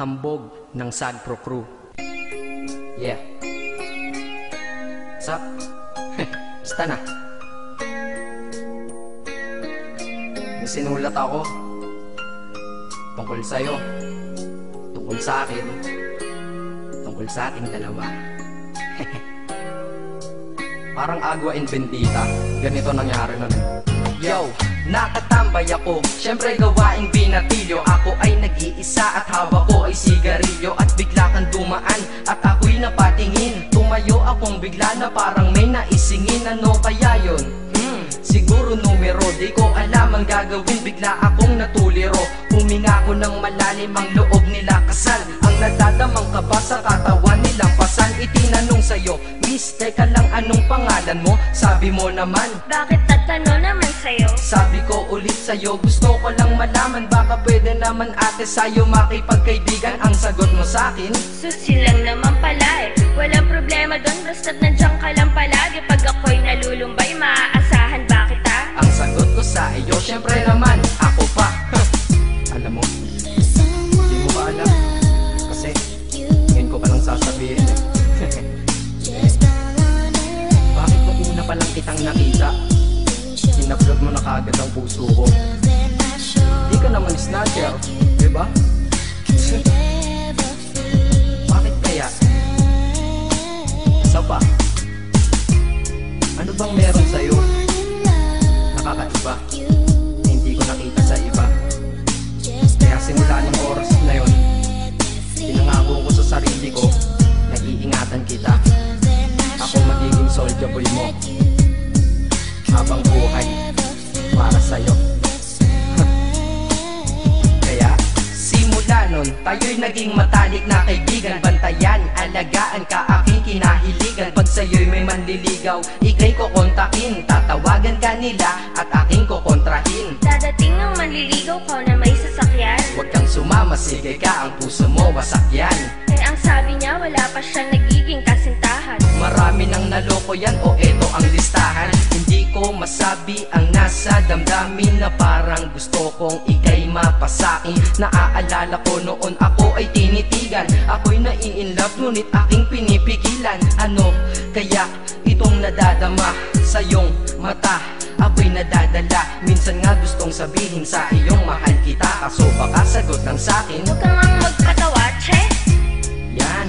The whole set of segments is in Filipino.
Hambog ng Sagpro Crew. Yeah. What's up? Basta na. May sinulat ako tungkol sa'yo, tungkol sa akin, tungkol sa ating dalawa. Parang Agua and Bendita. Ganito nangyari nun eh. Yo, nakatambay ako, syempre gawaing binatilyo. Ako ay nag-iisa at hawak ko ay sigarilyo. At bigla kang dumaan at ako'y napatingin. Tumayo akong bigla na parang may naisingin. Ano kaya yun? Siguro numero, di ko alam ang gagawin. Bigla akong natuliro, huminga ko ng malalim, ang loob nila kasal. Ang nadadamang kaba sa katawan nilang pasan. Itinanong sa'yo, miss, teka lang, anong pangalan mo? Sabi mo naman, bakit tatanong naman sa'yo? sabi ko ulit sa'yo, gusto ko lang malaman. Baka pwede naman ate sa'yo makipagkaibigan. Ang sagot mo sa'kin, Susi lang naman pala eh. Walang problema doon, basta't nandiyan ka lang palagi. Pag ako'y nalulumbay, maaasahan ba kita? ang sagot ko sa iyo, syempre naman, ako pa. Alam mo, di mo ba alam? Kasi, ngayon ko palang sasabihin eh. Bakit nung una pa lang kitang nakita, sinablog mo na kaagad ang puso ko? Di ka naman snatcher, diba? Bakit kaya? Isa pa, ano bang meron sa'yo? Nakakaiba, na hindi ko nakita sa iba. Kaya simula ng oras na yun, pinangako ko sa sarili ko, nag-iingatan kita. Ako magiging soldier boy mo habang buhay para sa'yo. Kaya simula nun, tayo'y naging matalik na kaibigan. Bantayan, alagaan ka, aking kinahiligan. Pag sa'yo'y may manliligaw, ika'y kukontakin. Tatawagan ka nila at aking kukontrahin. Dadating ang manliligaw ko na may sasakyan. Huwag kang sumama, sige ka, ang puso mo wasak yan. Eh ang sabi niya, wala pa siyang nagiging kasintahan. Marami nang naloko yan, o eto ang listahan. Hindi ko masabi ang nasa damdamin, na parang gusto kong ika'y mapasakin. Naaalala ko noon ako ay tinitigan, ako'y nai-inlove ngunit aking pinipigilan. Ano kaya itong nadadama sa iyong mata? Ako'y nadadala, minsan nga gustong sabihin sa iyong mahal kita. Kaso baka sagot ng sakin, Huwag kang ang magpatawa, che. yan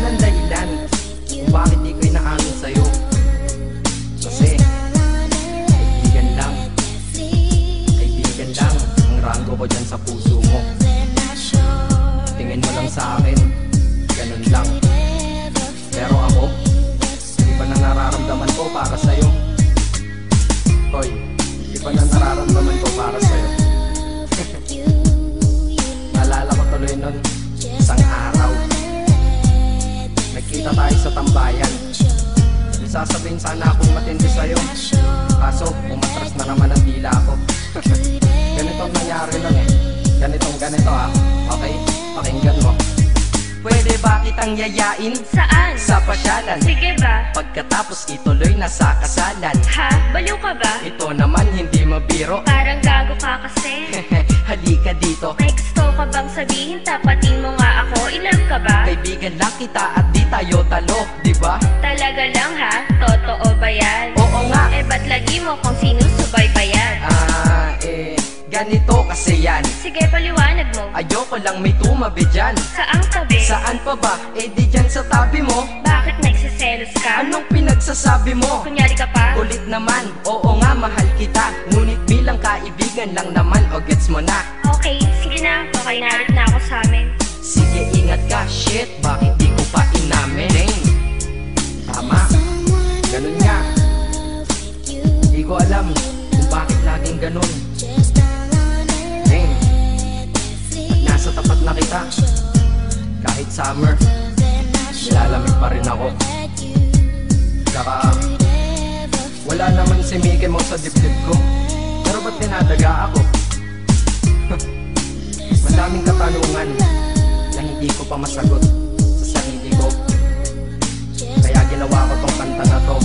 ang dahilan kung bakit di ko inaamin sa'yo. Kasi kaibigan lang ang rango ko dyan sa puso mo. Tingin mo lang sa akin, ganun lang. Pero ako, iba na nararamdaman ko para sa'yo. Hoy, iba na nararamdaman ko para sa'yo. Naalala ko tuloy nun, isang araw nagkita tayo sa tambayan. Sasabihin sana akong matindi sa'yo, kaso umatras na naman ang dila ko. Ganitong nangyari lang eh. Ganito ha. Okay? Pakinggan mo. Pwede ba kitang yayain Saan? sa pasyalan? Sige ba? Pagkatapos ituloy na sa kasalan. Ha? Baliw ka ba? Ito naman hindi mabiro. Parang gago ka kasi. Halika dito, May gusto ka bang sabihin? Tapatin mo nga ako, in-love ka ba? kaibigan lang kita at di tayo talo, diba? Talaga lang ha? Totoo ba yan? Oo nga. Eh ba't lagi mo kung sinusubaybayan? Ganito kasi yan. Sige, paliwanag mo. Ayoko lang may tumabi dyan. Saang tabi? Saan pa ba? Eh di dyan sa tabi mo. Bakit nagsiselos ka? Anong pinagsasabi mo? Kunyari ka pa? Kulit naman, oo nga mahal kita. Ngunit bilang kaibigan lang naman, o gets mo na. Okay, sige na. Okay, narit na ako sa amin. Sige ingat ka, shit, bakit di ko pa inamin? Dang. Tama, ganun nga. Di ko alam kung bakit laging ganun. Dang. Pag nasa tapat na kita, kahit summer, nilalamig pa rin ako. Saka wala naman si Mickey Mouse sa dibdib ko, pero ba't dinadaga ako? Madaming katanungan na hindi ko pa masagot sa sarili ko. Kaya ginawa ko tong kanta na to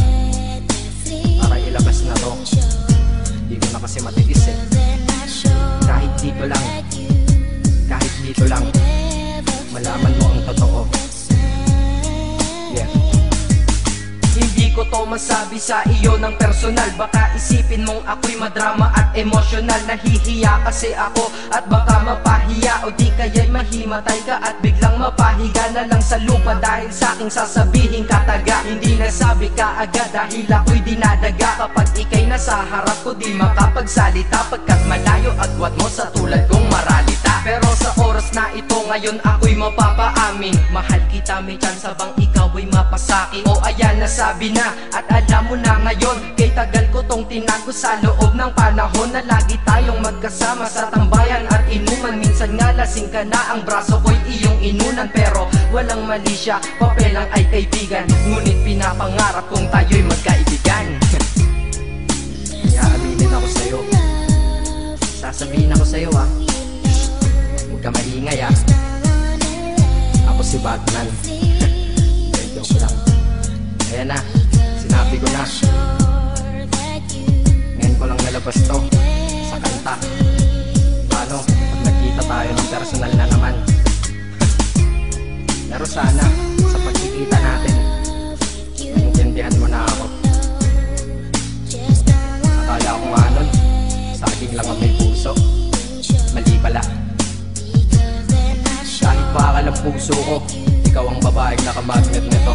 para ilabas na to. Hindi ko na kasi matiis eh. Kahit dito lang, kahit dito dito lang malaman mo ang totoo. Yeah. Hindi ko to masabi sa iyo ng personal. Baka isipin mong ako'y madrama at emosyonal. Nahihiya kasi ako at baka mapahiya, o di kaya'y mahimatay ka at biglang mapahiga na lang sa lupa dahil sa aking sasabihin kataga. Hindi nasabi ka agad dahil ako'y dinadaga. Kapag ika'y nasa harap ko di makapagsalita, pagkat malayo agwat mo sa tulad kong maralita. Pero sa oras na ito ngayon ako'y mapapaamin, mahal kita, may chance bang ikaw ay mapasaki? O ayan, nasabi na at alam mo na ngayon. Kay tagal ko tong tinago sa loob ng panahon na lagi tayong magkasama sa tambayan at inuman. Minsan nga lasing ka na, ang braso ko'y iyong inunan. Pero walang mali siya, papelang ay kaibigan. Ngunit pinapangarap kong tayo'y magkaibigan. Kaya aminin ako sa'yo, sasabihin ako sa'yo ha, huwag ka maingay ha. Ako si Batman. Joke lang. Ayan na, sinabi ko na. Ngayon ko lang nalabas to sa kanta. Paano pag nagkita tayo ng personal na naman? Pero sana sa pagkikita natin maintindihan mo na ako. Akala ko nga nun saging lang ang may puso, mali pala. Kahit bakal ang puso ko, ikaw ang babaeng nakamagnet nito.